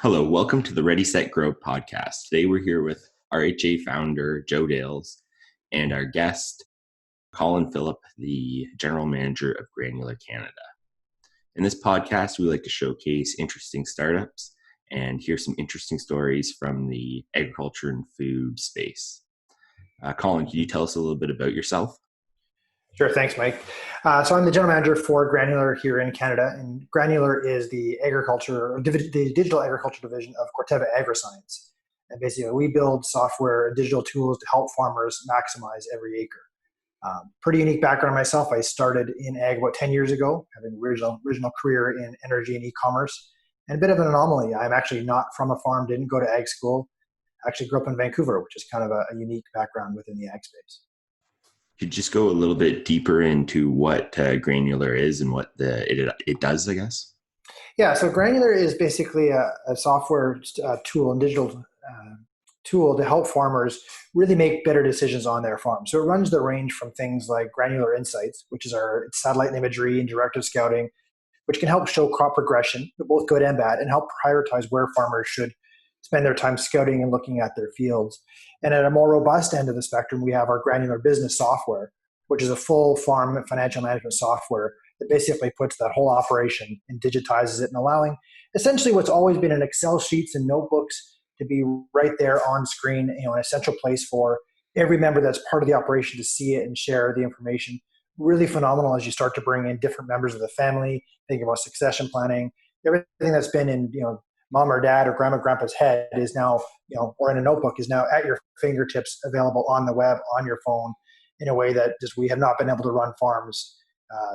Hello, welcome to the Ready, Set, Grow podcast. Today we're here with RHA founder Joe Dales and our guest, Collin Phillip, the general manager of Granular Canada. In this podcast, we like to showcase interesting startups and hear some interesting stories from the agriculture and food space. Collin, can you tell us a little bit about yourself? Sure. Thanks, Mike. So I'm the general manager for Granular here in Canada, and Granular is the digital agriculture division of Corteva AgriScience. And basically, we build software and digital tools to help farmers maximize every acre. Pretty unique background myself. I started in ag about 10 years ago, having an original career in energy and e-commerce, and a bit of an anomaly. I'm actually not from a farm, didn't go to ag school. I actually grew up in Vancouver, which is kind of a unique background within the ag space. Could you just go a little bit deeper into what Granular is and what it does, I guess? Yeah, so Granular is basically a software tool and digital tool to help farmers really make better decisions on their farm. So it runs the range from things like Granular Insights, which is our satellite imagery and directive scouting, which can help show crop progression, both good and bad, and help prioritize where farmers should spend their time scouting and looking at their fields. And at a more robust end of the spectrum, we have our Granular Business software, which is a full farm financial management software that basically puts that whole operation and digitizes it, and allowing essentially what's always been in Excel sheets and notebooks to be right there on screen, an essential place for every member that's part of the operation to see it and share the information. Really phenomenal as you start to bring in different members of the family, think about succession planning, everything that's been in, mom or dad or grandpa's head is now, or in a notebook is now at your fingertips, available on the web, on your phone, in a way that just we have not been able to run farms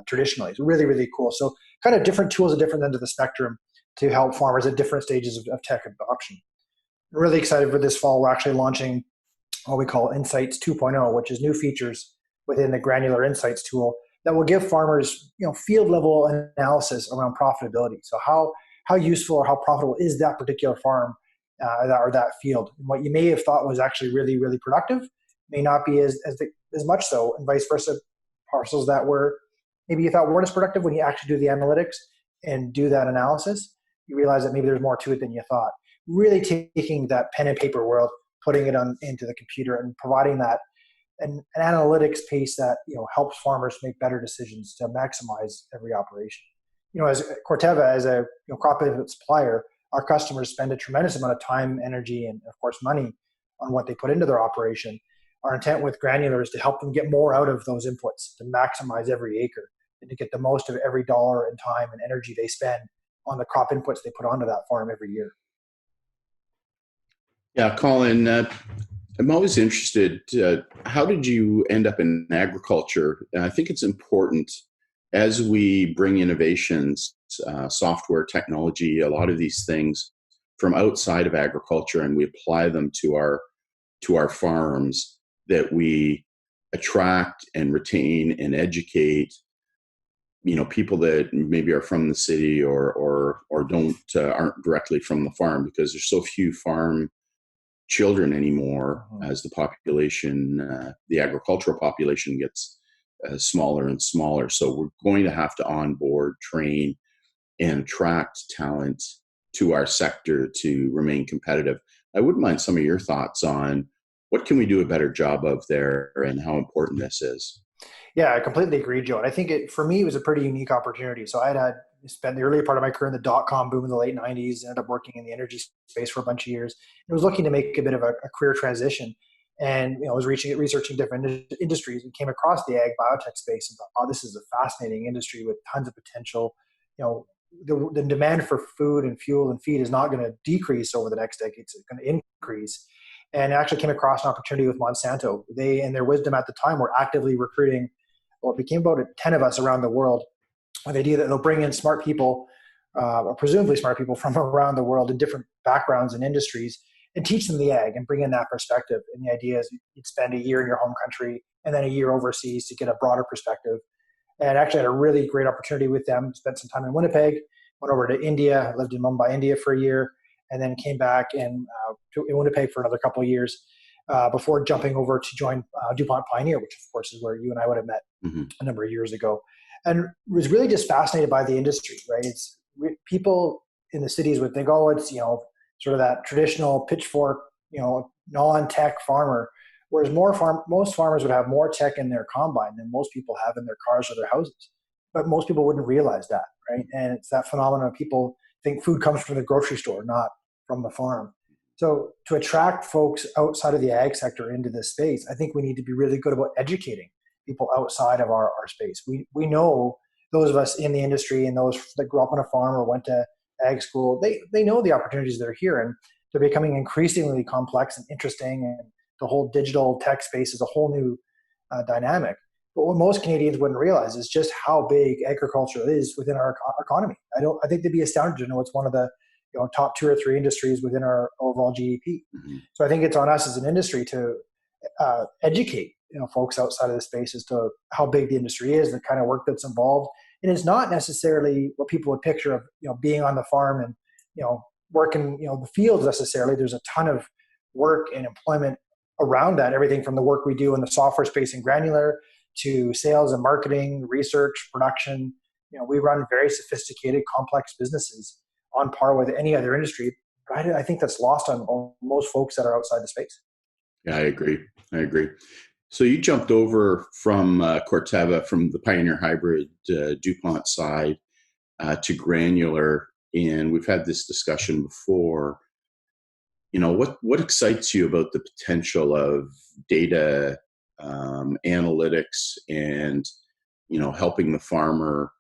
traditionally. It's really, really cool. So kind of different tools at different ends of the spectrum to help farmers at different stages of tech adoption. I'm really excited for this fall. We're actually launching what we call Insights 2.0, which is new features within the Granular Insights tool that will give farmers, field level analysis around profitability. So how useful or how profitable is that particular farm or that field? And what you may have thought was actually really, really productive may not be as much so, and vice versa. Parcels that were maybe you thought weren't as productive, when you actually do the analytics and do that analysis, you realize that maybe there's more to it than you thought. Really taking that pen and paper world, putting it into the computer, and providing that an analytics piece that helps farmers make better decisions to maximize every operation. As Corteva, as a crop input supplier, our customers spend a tremendous amount of time, energy, and of course money on what they put into their operation. Our intent with Granular is to help them get more out of those inputs, to maximize every acre, and to get the most of every dollar and time and energy they spend on the crop inputs they put onto that farm every year. Yeah, Collin, I'm always interested, how did you end up in agriculture? I think it's important as we bring innovations, software, technology, a lot of these things from outside of agriculture, and we apply them to our farms, that we attract and retain and educate, people that maybe are from the city or aren't directly from the farm, because there's so few farm children anymore as the population, the agricultural population gets smaller and smaller. So we're going to have to onboard, train, and attract talent to our sector to remain competitive. I wouldn't mind some of your thoughts on what can we do a better job of there and how important this is. Yeah, I completely agree, Joe. And I think for me, it was a pretty unique opportunity. So I had spent the earlier part of my career in the dot-com boom in the late 90s, ended up working in the energy space for a bunch of years, and was looking to make a bit of a career transition. And I was researching different industries and came across the ag biotech space and thought, oh, this is a fascinating industry with tons of potential. The demand for food and fuel and feed is not going to decrease over the next decade. It's going to increase. And I actually came across an opportunity with Monsanto. They, in their wisdom at the time, were actively recruiting, it became about 10 of us around the world, with the idea that they'll bring in smart people, or presumably smart people from around the world in different backgrounds and industries, and teach them the ag and bring in that perspective. And the idea is you'd spend a year in your home country and then a year overseas to get a broader perspective. And actually had a really great opportunity with them, spent some time in Winnipeg, went over to India, lived in Mumbai, India for a year, and then came back in Winnipeg for another couple of years before jumping over to join DuPont Pioneer, which of course is where you and I would have met a number of years ago. And was really just fascinated by the industry, right? People in the cities would think, oh, it's, sort of that traditional pitchfork, non-tech farmer. Whereas most farmers would have more tech in their combine than most people have in their cars or their houses. But most people wouldn't realize that, right? And it's that phenomenon of people think food comes from the grocery store, not from the farm. So to attract folks outside of the ag sector into this space, I think we need to be really good about educating people outside of our space. We know those of us in the industry and those that grew up on a farm or went to ag school, they know the opportunities that are here, and they're becoming increasingly complex and interesting. And the whole digital tech space is a whole new dynamic. But what most Canadians wouldn't realize is just how big agriculture is within our economy. I think they'd be astounded to know it's one of the top 2 or 3 industries within our overall GDP. Mm-hmm. So I think it's on us as an industry to educate folks outside of the space as to how big the industry is, the kind of work that's involved. And it's not necessarily what people would picture of being on the farm and working the fields necessarily. There's a ton of work and employment around that, everything from the work we do in the software space in Granular to sales and marketing, research, production. We run very sophisticated, complex businesses on par with any other industry. But I think that's lost on most folks that are outside the space. Yeah, I agree. So you jumped over from Corteva, from the Pioneer Hybrid DuPont side to Granular, and we've had this discussion before. What excites you about the potential of data analytics and helping the farmer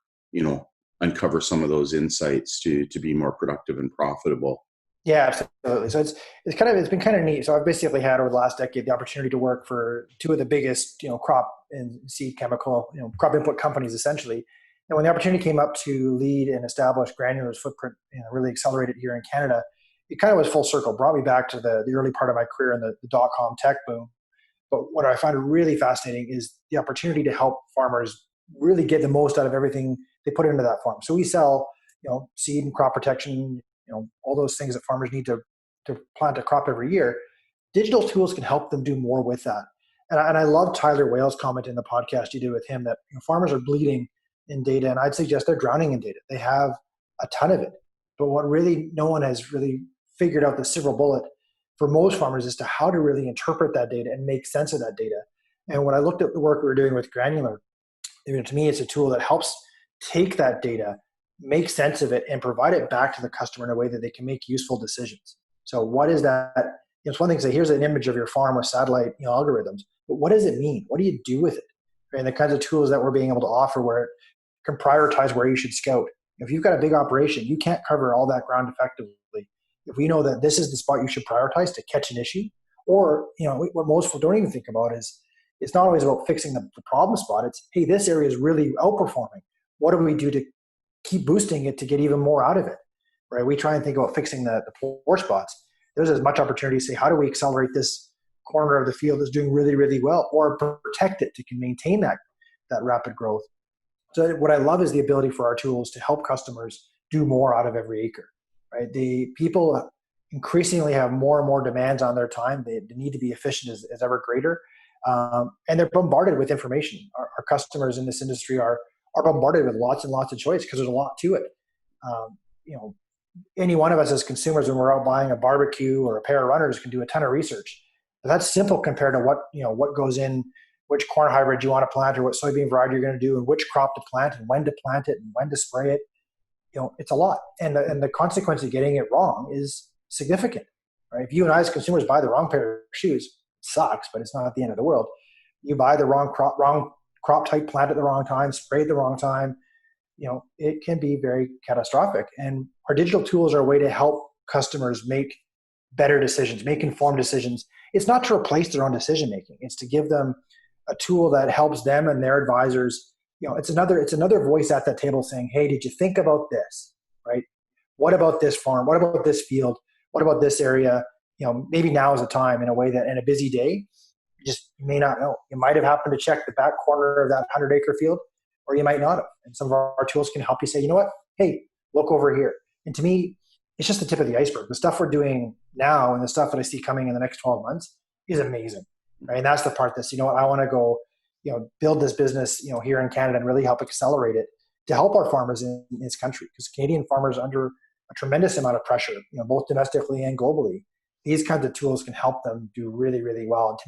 uncover some of those insights to be more productive and profitable? Yeah, absolutely. So it's been kind of neat. So I've basically had over the last decade the opportunity to work for 2 of the biggest crop and seed chemical crop input companies essentially. And when the opportunity came up to lead and establish Granular's footprint, really accelerate it here in Canada, it kind of was full circle. Brought me back to the early part of my career in the dot-com tech boom. But what I find really fascinating is the opportunity to help farmers really get the most out of everything they put into that farm. So we sell, seed and crop protection, all those things that farmers need to plant a crop every year. Digital tools can help them do more with that. And I love Tyler Whale's comment in the podcast you did with him that farmers are bleeding in data, and I'd suggest they're drowning in data. They have a ton of it. But what really no one has really figured out the silver bullet for most farmers as to how to really interpret that data and make sense of that data. And when I looked at the work we were doing with Granular, to me, it's a tool that helps take that data, make sense of it, and provide it back to the customer in a way that they can make useful decisions. So what is that? It's one thing to say, here's an image of your farm with satellite algorithms, but what does it mean? What do you do with it? And the kinds of tools that we're being able to offer where it can prioritize where you should scout. If you've got a big operation, you can't cover all that ground effectively. If we know that this is the spot you should prioritize to catch an issue, or what most people don't even think about is it's not always about fixing the problem spot. It's, hey, this area is really outperforming. What do we do to keep boosting it to get even more out of it? Right? We try and think about fixing the poor spots. There's as much opportunity to say, how do we accelerate this corner of the field that's doing really, really well, or protect it to maintain that rapid growth. So what I love is the ability for our tools to help customers do more out of every acre. Right? The people increasingly have more and more demands on their time. The need to be efficient is ever greater. And they're bombarded with information. Our customers in this industry are bombarded with lots and lots of choice because there's a lot to it. Any one of us as consumers, when we're out buying a barbecue or a pair of runners, can do a ton of research. But that's simple compared to what goes in, which corn hybrid you want to plant or what soybean variety you're going to do and which crop to plant and when to plant it and when to spray it. It's a lot. And the consequence of getting it wrong is significant. Right? If you and I as consumers buy the wrong pair of shoes, it sucks, but it's not the end of the world. You buy the wrong crop type, plant at the wrong time, spray at the wrong time, it can be very catastrophic. And our digital tools are a way to help customers make better decisions, make informed decisions. It's not to replace their own decision making. It's to give them a tool that helps them and their advisors. It's another voice at that table saying, hey, did you think about this? Right? What about this farm? What about this field? What about this area? Maybe now is the time in a way that in a busy day, you may not know. You might have happened to check the back corner of that 100-acre field, or you might not have. And some of our tools can help you say, you know what? Hey, look over here. And to me, it's just the tip of the iceberg. The stuff we're doing now and the stuff that I see coming in the next 12 months is amazing. Right? And that's the part that's, I want to go, build this business, here in Canada and really help accelerate it to help our farmers in this country, because Canadian farmers a tremendous amount of pressure, both domestically and globally. These kinds of tools can help them do really, really well. And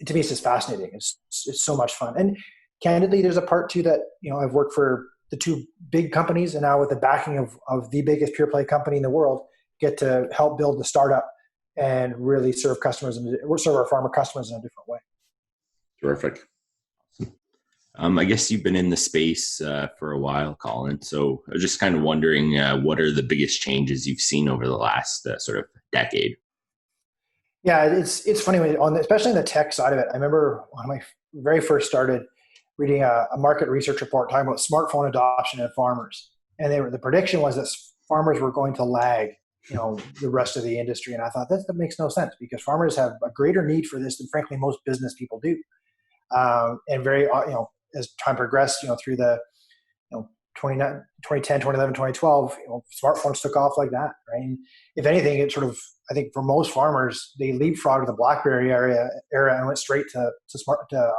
to me, it's just fascinating. It's so much fun. And candidly, there's a part too that, I've worked for the two big companies, and now with the backing of the biggest pure play company in the world, get to help build the startup and really serve customers and serve our farmer customers in a different way. Terrific. I guess you've been in the space for a while, Collin. So I was just kind of wondering, what are the biggest changes you've seen over the last sort of decade? Yeah, it's funny especially on the tech side of it. I remember when I very first started reading a market research report talking about smartphone adoption in farmers, and the prediction was that farmers were going to lag, the rest of the industry. And I thought that makes no sense, because farmers have a greater need for this than frankly most business people do. And very, as time progressed, through the 2010, 2011, 2012, smartphones took off like that, right? And if anything, it sort of, I think for most farmers, they leapfrogged the BlackBerry era and went straight to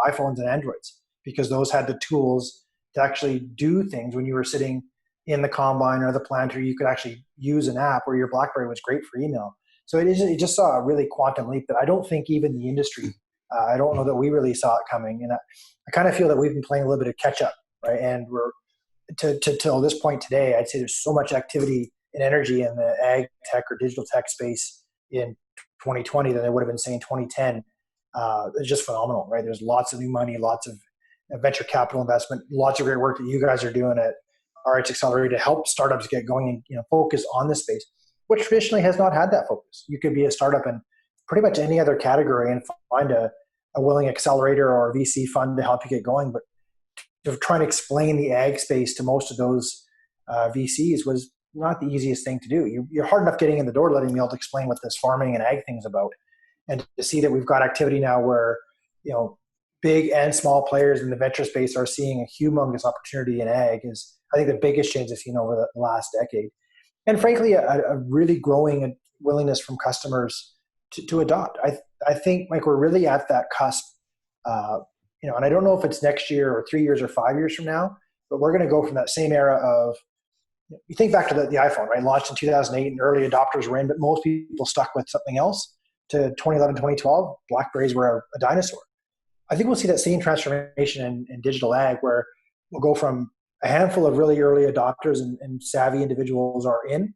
iPhones and Androids, because those had the tools to actually do things. When you were sitting in the combine or the planter, you could actually use an app, where your BlackBerry was great for email. So it just saw a really quantum leap that I don't think even the industry, I don't know that we really saw it coming. And I kind of feel that we've been playing a little bit of catch up, right? And we're till this point today, I'd say there's so much activity and energy in the ag tech or digital tech space in 2020 than there would have been, say, in 2010. It's just phenomenal, right? There's lots of new money, lots of venture capital investment, lots of great work that you guys are doing at RH Accelerator to help startups get going and focus on this space, which traditionally has not had that focus. You could be a startup in pretty much any other category and find a willing accelerator or a VC fund to help you get going. But to try and explain the ag space to most of those VCs was not the easiest thing to do. You're hard enough getting in the door, letting me able to explain what this farming and ag thing is about. And to see that we've got activity now where, big and small players in the venture space are seeing a humongous opportunity in ag is, I think, the biggest change I've seen over the last decade. And frankly, a really growing willingness from customers to adopt. I think, Mike, we're really at that cusp, and I don't know if it's next year or 3 years or 5 years from now, but we're going to go from that same era of, you think back to the iPhone, right? Launched in 2008 and early adopters were in, but most people stuck with something else, to 2011, 2012, BlackBerries were a dinosaur. I think we'll see that same transformation in digital ag, where we'll go from a handful of really early adopters and savvy individuals are in,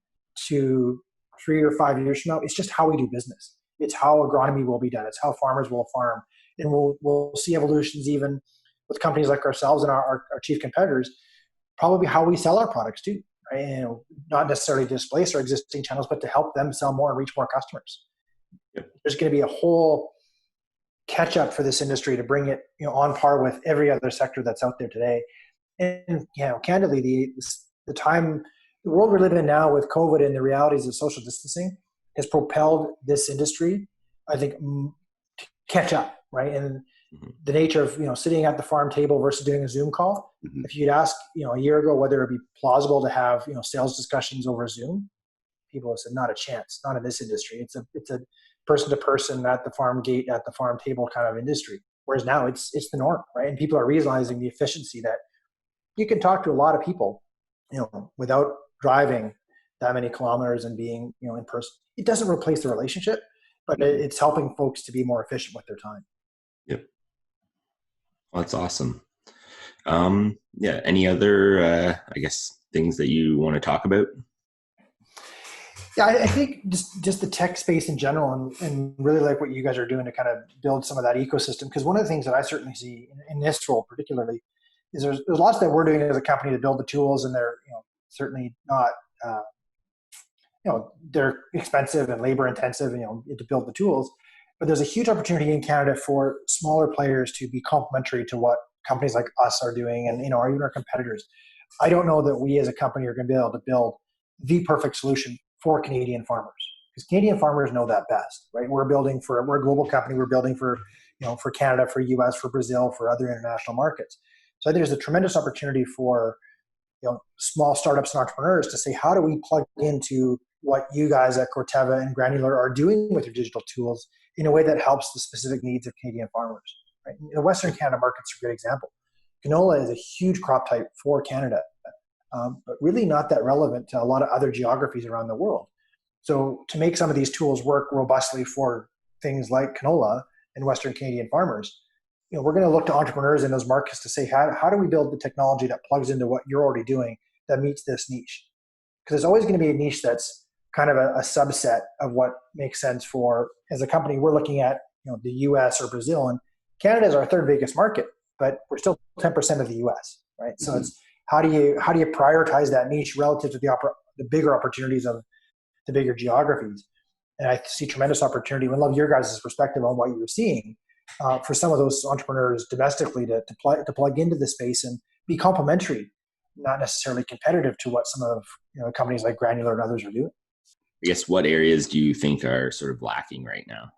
to 3 or 5 years from now. It's just how we do business. It's how agronomy will be done. It's how farmers will farm. And we'll see evolutions even with companies like ourselves and our chief competitors, probably how we sell our products too, right? Not necessarily to displace our existing channels, but to help them sell more and reach more customers. Yep. There's going to be a whole catch up for this industry to bring it, on par with every other sector that's out there today. And candidly, the world we're living in now with COVID and the realities of social distancing has propelled this industry, I think, to catch up, right? And the nature of sitting at the farm table versus doing a Zoom call. Mm-hmm. If you'd ask a year ago whether it'd be plausible to have sales discussions over Zoom, people have said not a chance, not in this industry. It's a person to person at the farm gate, at the farm table kind of industry. Whereas now it's the norm, right? And people are realizing the efficiency that you can talk to a lot of people, without driving that many kilometers and being, in person. It doesn't replace the relationship, but it's helping folks to be more efficient with their time. Yep. Well, that's awesome. Any other, things that you want to talk about? Yeah, I think just the tech space in general, and really like what you guys are doing to kind of build some of that ecosystem. Because one of the things that I certainly see in this role particularly is there's lots that we're doing as a company to build the tools, and they're certainly not they're expensive and labor intensive, to build the tools. But there's a huge opportunity in Canada for smaller players to be complementary to what companies like us are doing, and or even our competitors. I don't know that we as a company are going to be able to build the perfect solution for Canadian farmers, because Canadian farmers know that best, right? We're a global company. We're building for Canada, for US, for Brazil, for other international markets. So I think there's a tremendous opportunity for small startups and entrepreneurs to say, how do we plug into what you guys at Corteva and Granular are doing with your digital tools in a way that helps the specific needs of Canadian farmers, right? The Western Canada market's a great example. Canola is a huge crop type for Canada. but really not that relevant to a lot of other geographies around the world. So to make some of these tools work robustly for things like canola and Western Canadian farmers, we're going to look to entrepreneurs in those markets to say, how do we build the technology that plugs into what you're already doing that meets this niche? Because there's always going to be a niche that's kind of a subset of what makes sense for, as a company, we're looking at the US or Brazil, and Canada is our third biggest market, but we're still 10% of the US, right? Mm-hmm. So it's how do you prioritize that niche relative to the bigger opportunities of the bigger geographies? And I see tremendous opportunity. I love your guys' perspective on what you're seeing for some of those entrepreneurs domestically to plug into the space and be complementary, not necessarily competitive to what some of companies like Granular and others are doing. I guess what areas do you think are sort of lacking right now?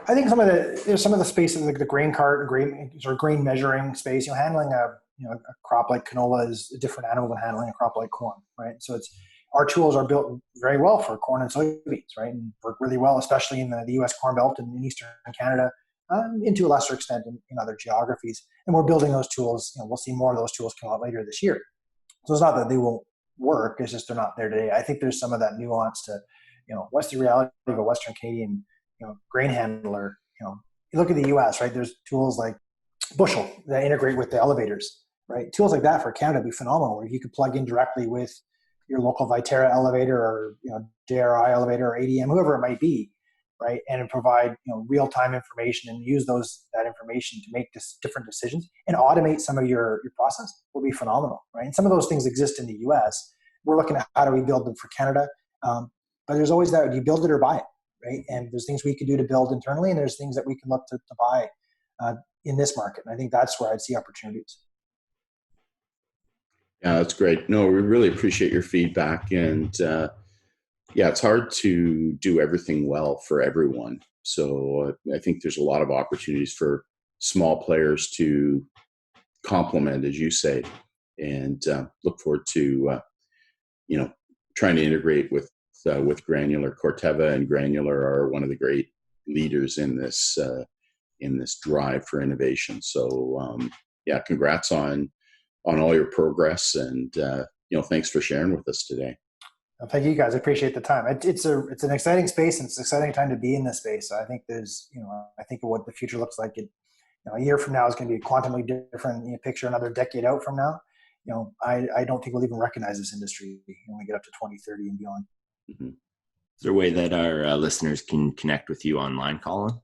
I think there's some of the spaces like the grain cart and grain measuring space. Handling a crop like canola is a different animal than handling a crop like corn, right? So our tools are built very well for corn and soybeans, right, and work really well, especially in the U.S. Corn Belt and in Eastern Canada, and to a lesser extent in other geographies. And we're building those tools. We'll see more of those tools come out later this year. So it's not that they won't work; it's just they're not there today. I think there's some of that nuance to, what's the reality of a Western Canadian grain handler. You look at the U.S., right? There's tools like Bushel that integrate with the elevators, right? Tools like that for Canada would be phenomenal, where you could plug in directly with your local Viterra elevator or JRI elevator or ADM, whoever it might be, right? And provide real-time information and use that information to make different decisions and automate some of your process will be phenomenal, right? And some of those things exist in the U.S. We're looking at how do we build them for Canada, but there's always that, do you build it or buy it, right? And there's things we can do to build internally, and there's things that we can look to buy in this market. And I think that's where I'd see opportunities. Yeah, that's great. No, we really appreciate your feedback. And it's hard to do everything well for everyone. So I think there's a lot of opportunities for small players to complement, as you say, and look forward to, trying to integrate with Granular. Corteva and Granular are one of the great leaders in this drive for innovation. So congrats on all your progress, and thanks for sharing with us today. Well, thank you guys. I appreciate the time. It's an exciting space, and it's an exciting time to be in this space. So I think I think of what the future looks like. A year from now is going to be a quantumly different picture. Another decade out from now, I don't think we'll even recognize this industry when we get up to 2030 and beyond. Mm-hmm. Is there a way that our listeners can connect with you online, Collin?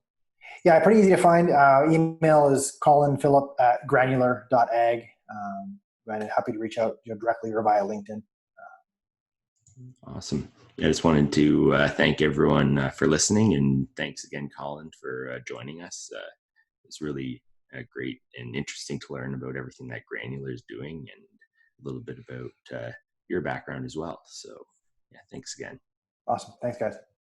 Yeah, pretty easy to find. Email is collinphillip@granular.ag. I'm happy to reach out directly or via LinkedIn. Awesome. I just wanted to thank everyone for listening, and thanks again, Collin, for joining us. It's really great and interesting to learn about everything that Granular is doing and a little bit about your background as well. So, thanks again. Awesome. Thanks, guys.